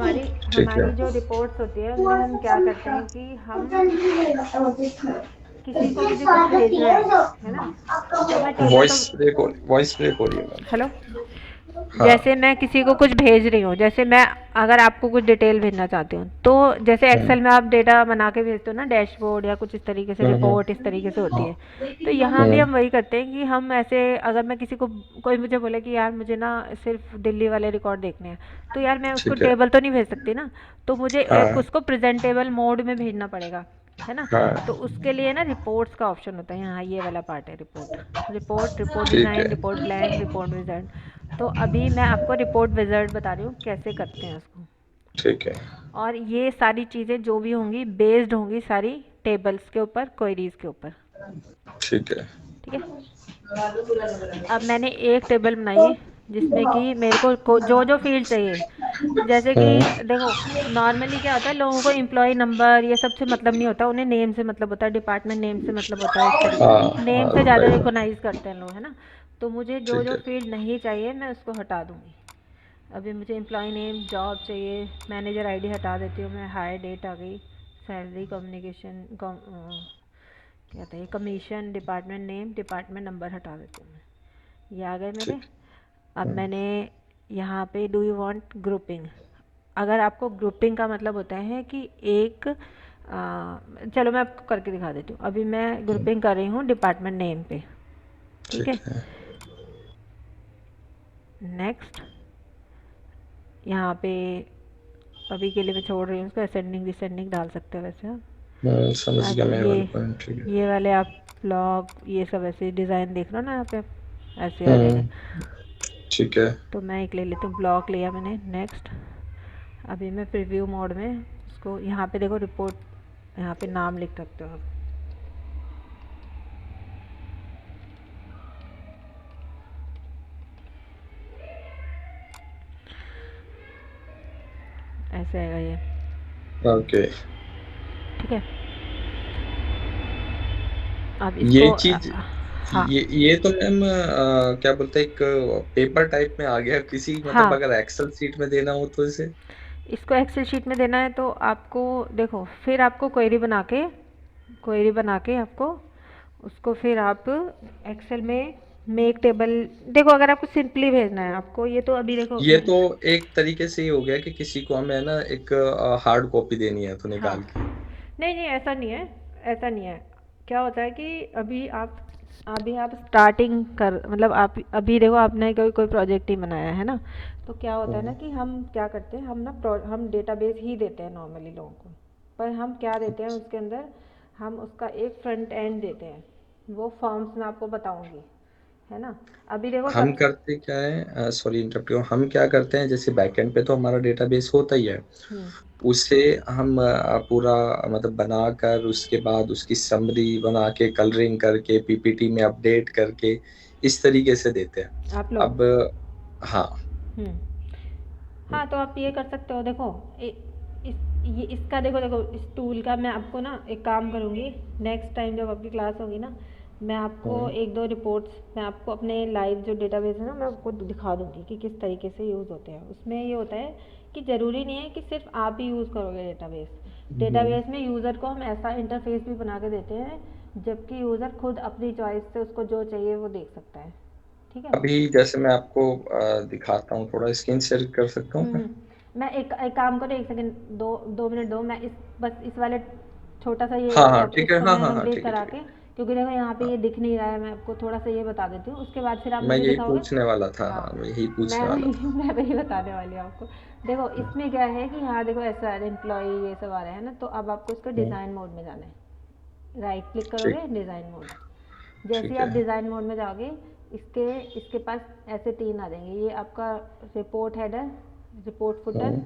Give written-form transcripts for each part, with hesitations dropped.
हमारी ठीक है। हमारी जो रिपोर्ट्स होती है उनमें हम क्या करते हैं कि हम किसी को मुझे कुछ भेजना है ना, तो मैं टेबल तो वॉइस ब्रेक हो रही है मैम। हेलो, हाँ। जैसे मैं किसी को कुछ भेज रही हूँ, जैसे मैं अगर आपको कुछ डिटेल भेजना चाहती हूँ तो जैसे हम्म एक्सेल में आप डेटा बना के भेजते हो ना, डैशबोर्ड या कुछ इस तरीके से हम्म रिपोर्ट इस तरीके से होती है। तो यहाँ भी हम्म, हम वही करते हैं कि हम ऐसे, अगर मैं किसी को, कोई मुझे बोले कि यार मुझे ना सिर्फ दिल्ली वाले रिकॉर्ड देखने हैं, तो यार मैं उसको ठीक है। टेबल तो नहीं भेज सकती ना, तो मुझे एक हाँ उसको प्रेजेंटेबल मोड में भेजना पड़ेगा, है ना। तो हाँ। उसके लिए ना रिपोर्ट्स का ऑप्शन होता है यहाँ, ये वाला पार्ट है रिपोर्ट, रिपोर्ट, रिपोर्ट ठीक डिज़ाइन, है। Report blank, report wizard. तो अभी मैं आपको रिपोर्ट विजार्ड बता रही हूँ कैसे करते हैं उसको। ठीक है। और ये सारी चीज़ें जो भी होंगी बेस्ड होंगी सारी टेबल्स के ऊपर, क्वेरीज के ऊपर। ठीक है। ठीक है। अब मैंने एक टेबल बनाई जिसमें कि मेरे को जो जो फील्ड चाहिए, जैसे कि हम्म। देखो, नॉर्मली क्या होता है, लोगों को एम्प्लॉय नंबर ये सब से मतलब नहीं होता, उन्हें नेम से मतलब होता है, डिपार्टमेंट नेम से मतलब होता है, इस तरीके से हाँ नेम हाँ, से ज़्यादा राइट राइट। रिकोगनाइज करते हैं लोग, है ना। तो मुझे जो ठीक जो है। फील्ड नहीं चाहिए मैं उसको हटा दूँगी। अभी मुझे एम्प्लॉय नेम, जॉब चाहिए, मैनेजर आईडी हटा देती हूँ मैं, हायर डेट आ गई, सैलरी, कम्युनिकेशन, क्या कहते हैं, commission, department name, department number हटा देती हूँ मैं। ये आ गए मेरे। ठीक। अब हम्म। मैंने यहाँ पे डू यू वांट ग्रुपिंग, अगर आपको ग्रुपिंग का मतलब होता है कि एक चलो मैं आपको करके दिखा देती हूँ। अभी मैं ग्रुपिंग कर रही हूँ डिपार्टमेंट नेम पे। ठीक ठीक है। है। नेक्स्ट, यहाँ पे अभी के लिए मैं छोड़ रही हूँ उसको, असेंडिंग डिसेंडिंग डाल सकते हो वैसे आप। समझ अब गया मैं वाला पॉइंट। ठीक है। ये वाले आप ब्लॉग ये सब ऐसे डिज़ाइन देख लो ना यहाँ पे, ऐसे आ जाएंगे। हम्म। ठीक है। तो मैं एक ले लेती हूँ, ब्लॉक लिया मैंने। नेक्स्ट, अभी मैं प्रीव्यू मोड में उसको, यहाँ पे देखो रिपोर्ट, यहाँ पे नाम लिख सकते हो आप। ऐसे आएगा ये। ओके। ठीक है। अब ये इसको चीज, हाँ ये तो मैम क्या बोलते हैं, एक पेपर टाइप में आ गया किसी, मतलब हाँ, अगर एक्सेल सीट में देना हो तो इसे। इसको एक्सेल शीट में देना है तो आपको, देखो फिर आपको क्वेरी बना के, क्वेरी बना के आपको उसको फिर आप एक्सेल में मेक टेबल, देखो अगर आपको सिंपली भेजना है आपको, ये तो अभी देखो ये तो एक तरीके से ही हो गया कि किसी को हमें ना एक हार्ड कॉपी देनी है तो हाँ, निकाल के। नहीं नहीं ऐसा नहीं है, ऐसा नहीं है। क्या होता है कि अभी आप स्टार्टिंग कर, मतलब आप अभी देखो आपने कोई प्रोजेक्ट ही बनाया है ना, तो क्या होता है ना हम्म। कि हम क्या करते हैं, हम डेटाबेस ही देते हैं नॉर्मली लोगों को, पर हम क्या देते हैं उसके अंदर, हम उसका एक फ्रंट एंड देते हैं, वो फॉर्म्स मैं आपको बताऊंगी, है ना। अभी देखो हम सब। करते क्या है, सॉरी इंटरप्ट, हम क्या करते हैं, जैसे बैकएंड पे तो हमारा डेटाबेस होता ही है। हम्म। उसे हम पूरा मतलब बनाकर उसके बाद उसकी समरी बना के कलरिंग करके पीपीटी में अपडेट करके इस तरीके से देते हैं। आप लोग। अब हाँ। हम्म। हाँ, तो आप ये कर सकते हो, देखो इसका देखो देखो, इस टूल का मैं आपको ना एक काम करूँगी, नेक्स्ट टाइम जब आपकी क्लास होगी ना, मैं आपको हम्म, एक दो रिपोर्ट्स, मैं आपको अपने लाइव जो डेटाबेस है ना मैं आपको दिखा दूँगी कि किस तरीके से यूज़ होते हैं। उसमें ये होता है कि ज़रूरी नहीं है कि सिर्फ आप ही यूज़ करोगे डेटाबेस, हम्म। डेटाबेस में यूज़र को हम ऐसा इंटरफेस भी बना के देते हैं जबकि यूज़र खुद अपनी चॉइस से उसको जो चाहिए वो देख सकता है। ठीक है। अभी जैसे मैं आपको दिखाता हूँ, थोड़ा स्क्रीन शेयर कर सकता हूँ मैं। मैं एक एक काम करो, एक सेकंड, 2 मिनट दो, मैं इस बस इस वाले छोटा सा ये हाँ हाँ ठीक है, इसको हाँ मैं हाँ हाँ कंप्लीट ठीक है करा ठीक है। के, क्योंकि देखो यहाँ पे हाँ, ये दिख नहीं रहा है, मैं आपको थोड़ा सा ये बता देती हूँ, उसके बाद फिर आप मैं मुझे यही दिखाओगे। पूछने वाला था, हाँ, हाँ मैं यही मैं पूछने वाला वही था। मैं वही बताने वाली हूँ आपको। देखो इसमें क्या है कि यहाँ देखो एस आर एम्प्लॉय ये सब आ रहे हैं ना, तो अब आपको इसको हम्म, डिज़ाइन मोड में जाना है, राइट क्लिक ठीक। करोगे डिज़ाइन मोड। जैसे ही ठीक आप है। डिज़ाइन मोड में जाओगे, इसके इसके पास ऐसे तीन आ जाएंगे, ये आपका रिपोर्ट हेडर, रिपोर्ट फुटर, हम्म,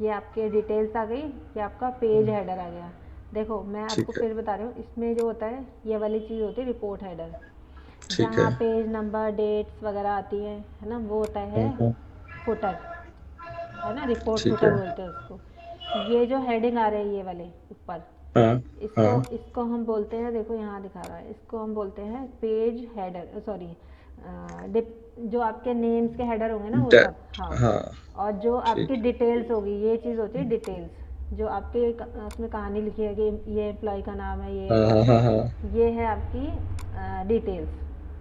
ये आपके डिटेल्स आ गई, ये आपका पेज हम्म, हेडर आ गया। देखो मैं आपको ठीक है। फिर बता रही हूँ, इसमें जो होता है ये वाली चीज़ होती है रिपोर्ट हेडर, ठीक है। जहाँ पेज नंबर डेट्स वगैरह आती हैं, है ना, वो होता है हम्म, फुटर, है ना, रिपोर्ट ठीक है। फुटर बोलते हैं उसको। ये जो हेडिंग आ रही है ये वाले ऊपर, हाँ इसको हाँ। इसको हम बोलते हैं, देखो यहाँ दिखा रहा है, इसको हम बोलते हैं पेज हेडर, सॉरी जो आपके नेम्स के हेडर होंगे ना वो ड- सब, हाँ। हाँ और जो आपकी ठीक। डिटेल्स होगी, ये चीज़ होती है डिटेल्स, जो आपके उसमें कहानी लिखी है कि ये एम्प्लॉय का नाम है, ये हाँ है, हाँ है हाँ ना, हाँ ये है आपकी डिटेल्स।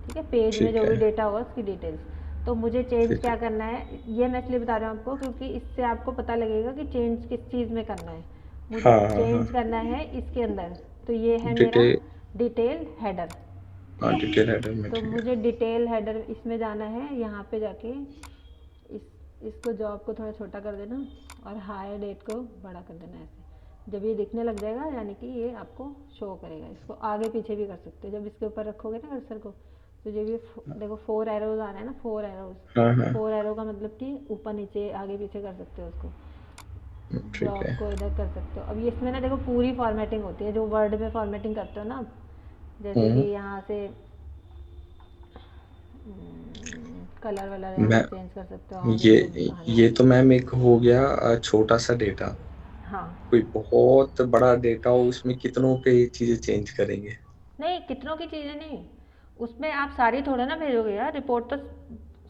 ठीक है, पेज में ठीक जो है भी डेटा होगा उसकी डिटेल्स। तो मुझे चेंज ठीक है। क्या करना है, ये मैं इसलिए बता रहा हूँ आपको क्योंकि इससे आपको पता लगेगा कि चेंज किस चीज़ में करना है। मुझे हाँ हाँ हाँ चेंज करना है इसके अंदर, तो ये है मेरा डिटेल। Detail header. ठीक हाँ है, डिटेल हेडर में तो ठीक है। मुझे डिटेल हेडर इसमें जाना है, यहाँ पे जाके इस इसको जॉब को थोड़ा छोटा कर देना और हायर डेट को बड़ा कर देना ऐसे। जब ये दिखने लग जाएगा यानी कि ये आपको शो करेगा। इसको आगे पीछे भी कर सकते हो, जब इसके ऊपर रखोगे ना कर्सर को, तो जब ये देखो 4 एरोज आ रहे हैं ना, 4 एरोज, हाँ तो हाँ 4 एरो का मतलब कि ऊपर नीचे आगे पीछे कर सकते हो उसको। ठीक जॉब है। को इधर कर सकते हो। अब ये इसमें ना देखो पूरी फॉर्मेटिंग होती है, जो वर्ड में फॉर्मेटिंग करते हो ना आप, जैसे कि हम्म। यहाँ से कलर वलर यहाँ मैं से चेंज कर सकते हो, आगे जो भी ये कहानी ये है। तो मैम एक हो गया छोटा सा डेटा। हाँ, कोई बहुत बड़ा डेटा हो उसमें कितनों पे ये चीजें चेंज करेंगे? नहीं कितनों की चीज़ें नहीं, उसमें आप सारी थोड़ा ना भेजोगे यार, रिपोर्ट तो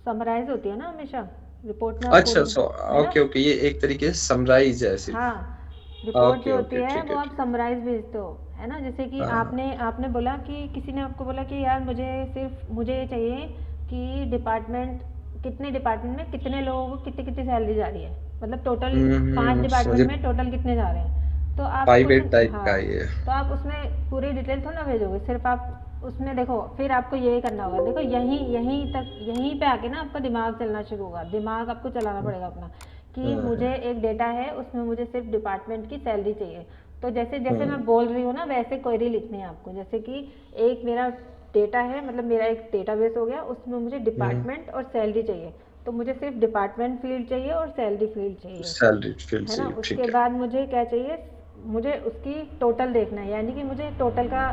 समराइज होती है ना हमेशा, रिपोर्ट में आप अच्छा पूरी, सो है ना। ओके ओके, ये एक तरीके से समराइज है सिर्फ। हाँ, रिपोर्ट ओके जो होती ओके है ठीक वो है आप ठीक। समराइज भेजते हो, है ना। जैसे कि हाँ आपने आपने बोला कि किसी ने आपको बोला कि यार मुझे ये चाहिए कि डिपार्टमेंट, कितने डिपार्टमेंट में कितने लोगों को कितनी कितनी सैलरी जा रही है, मतलब टोटल 5 समझे। डिपार्टमेंट में टोटल कितने जा रहे हैं, तो आप कुछ, प्राइवेट टाइप हाँ, का ये। तो आप उसमें पूरी डिटेल थोड़ा ना भेजोगे, सिर्फ आप उसमें देखो, फिर आपको ये करना होगा, देखो यहीं यहीं तक, यहीं पे आके ना आपका दिमाग चलना शुरू होगा, दिमाग आपको चलाना पड़ेगा अपना, कि मुझे हम्म एक डेटा है उसमें मुझे सिर्फ डिपार्टमेंट की सैलरी चाहिए। तो जैसे जैसे हम्म मैं बोल रही हूँ ना वैसे क्वेरी लिखनी है आपको, जैसे कि एक मेरा डेटा है, मतलब मेरा एक डेटाबेस हो गया, उसमें मुझे डिपार्टमेंट और सैलरी चाहिए, तो मुझे सिर्फ डिपार्टमेंट फील्ड चाहिए और सैलरी फील्ड चाहिए, सैलरी फील्ड है से ना। उसके ठीक है। बाद मुझे क्या चाहिए, मुझे उसकी टोटल देखना है, यानी कि मुझे टोटल का,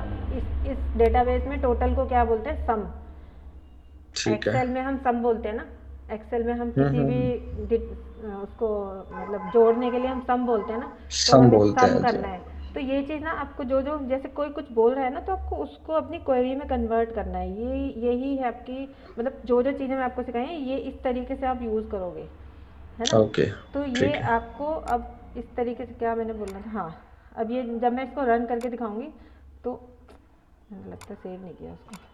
इस डेटाबेस में टोटल को क्या बोलते हैं, सम। ठीक है। एक्सेल में हम सम बोलते हैं ना, एक्सेल में हम किसी भी हम्म। उसको मतलब जोड़ने के लिए हम सम बोलते हैं ना, तो सम हमें बोलते सम हैं जी। करना है। तो ये चीज़ ना आपको जो जो जैसे कोई कुछ बोल रहा है ना, तो आपको उसको अपनी क्वेरी में कन्वर्ट करना है, यही है आपकी, मतलब जो जो चीज़ें मैं आपको सिखाई हैं ये इस तरीके से आप यूज़ करोगे, है ना। ओके तो ये ठीक है। आपको अब इस तरीके से, क्या मैंने बोलना था, हाँ, अब ये जब मैं इसको रन करके दिखाऊंगी तो मुझे लगता है सेव नहीं किया उसको।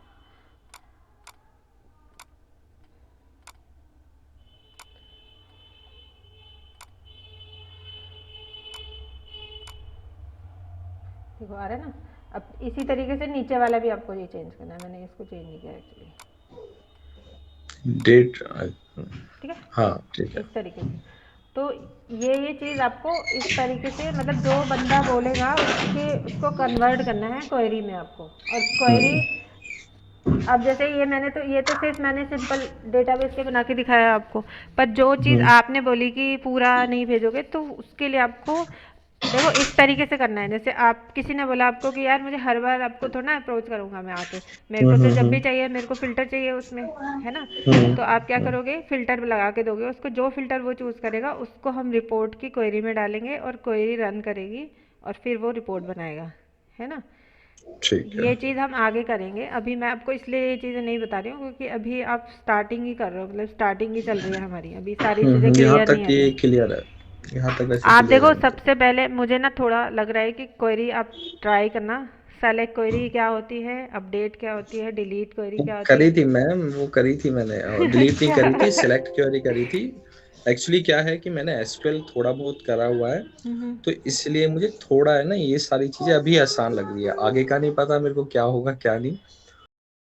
देखो आ रहा है ना। अब इसी तरीके से नीचे वाला भी आपको ये चेंज करना है, मैंने इसको चेंज नहीं किया एक्चुअली। डेट। ठीक है, हाँ ठीक है। इस तरीके से। तो ये चीज़ आपको इस तरीके से, मतलब जो बंदा बोलेगा उसको कन्वर्ट करना है क्वेरी में आपको, और क्वेरी, हम्म अब जैसे ये तो सिर्फ मैंने सिंपल डेटाबेस के बना के दिखाया आपको, पर जो चीज़ हम्म आपने बोली कि पूरा नहीं भेजोगे, तो उसके लिए आपको देखो इस तरीके से करना है। जैसे आप, किसी ने बोला आपको कि यार मुझे हर बार आपको थोड़ा ना अप्रोच करूंगा मैं आके, मेरे को तो जब भी हम्म चाहिए मेरे को फ़िल्टर चाहिए उसमें, है ना। तो आप क्या हम्म। करोगे, फ़िल्टर लगा के दोगे उसको, जो फ़िल्टर वो चूज़ करेगा उसको हम रिपोर्ट की क्वेरी में डालेंगे और क्वेरी रन करेगी और फिर वो रिपोर्ट बनाएगा, है ना। ठीक है। ये चीज़ हम आगे करेंगे, अभी मैं आपको इसलिए ये चीज़ें नहीं बता रही हूँ क्योंकि अभी आप स्टार्टिंग ही कर रहे हो, मतलब स्टार्टिंग ही चल रही है हमारी, अभी सारी चीज़ें यहाँ क्लियर नहीं तक है अभी। ये क्लियर है। यहाँ तक वैसे आप क्लियर देखो है मुझे। सबसे पहले मुझे ना थोड़ा लग रहा है कि क्वेरी आप ट्राई करना, सेलेक्ट क्वेरी क्या होती है, अपडेट क्या होती है, डिलीट क्वेरी वो क्या होती करी है। थी मैम, वो करी थी मैंने, डिलीट नहीं करी थी, अच्छा। सिलेक्ट क्वेरी करी थी। एक्चुअली क्या है कि मैंने एसक्यूएल थोड़ा बहुत करा हुआ है, हम्म। तो इसलिए मुझे थोड़ा है ना ये सारी चीजें अभी आसान लग रही है, आगे का नहीं पता मेरे को क्या होगा क्या नहीं।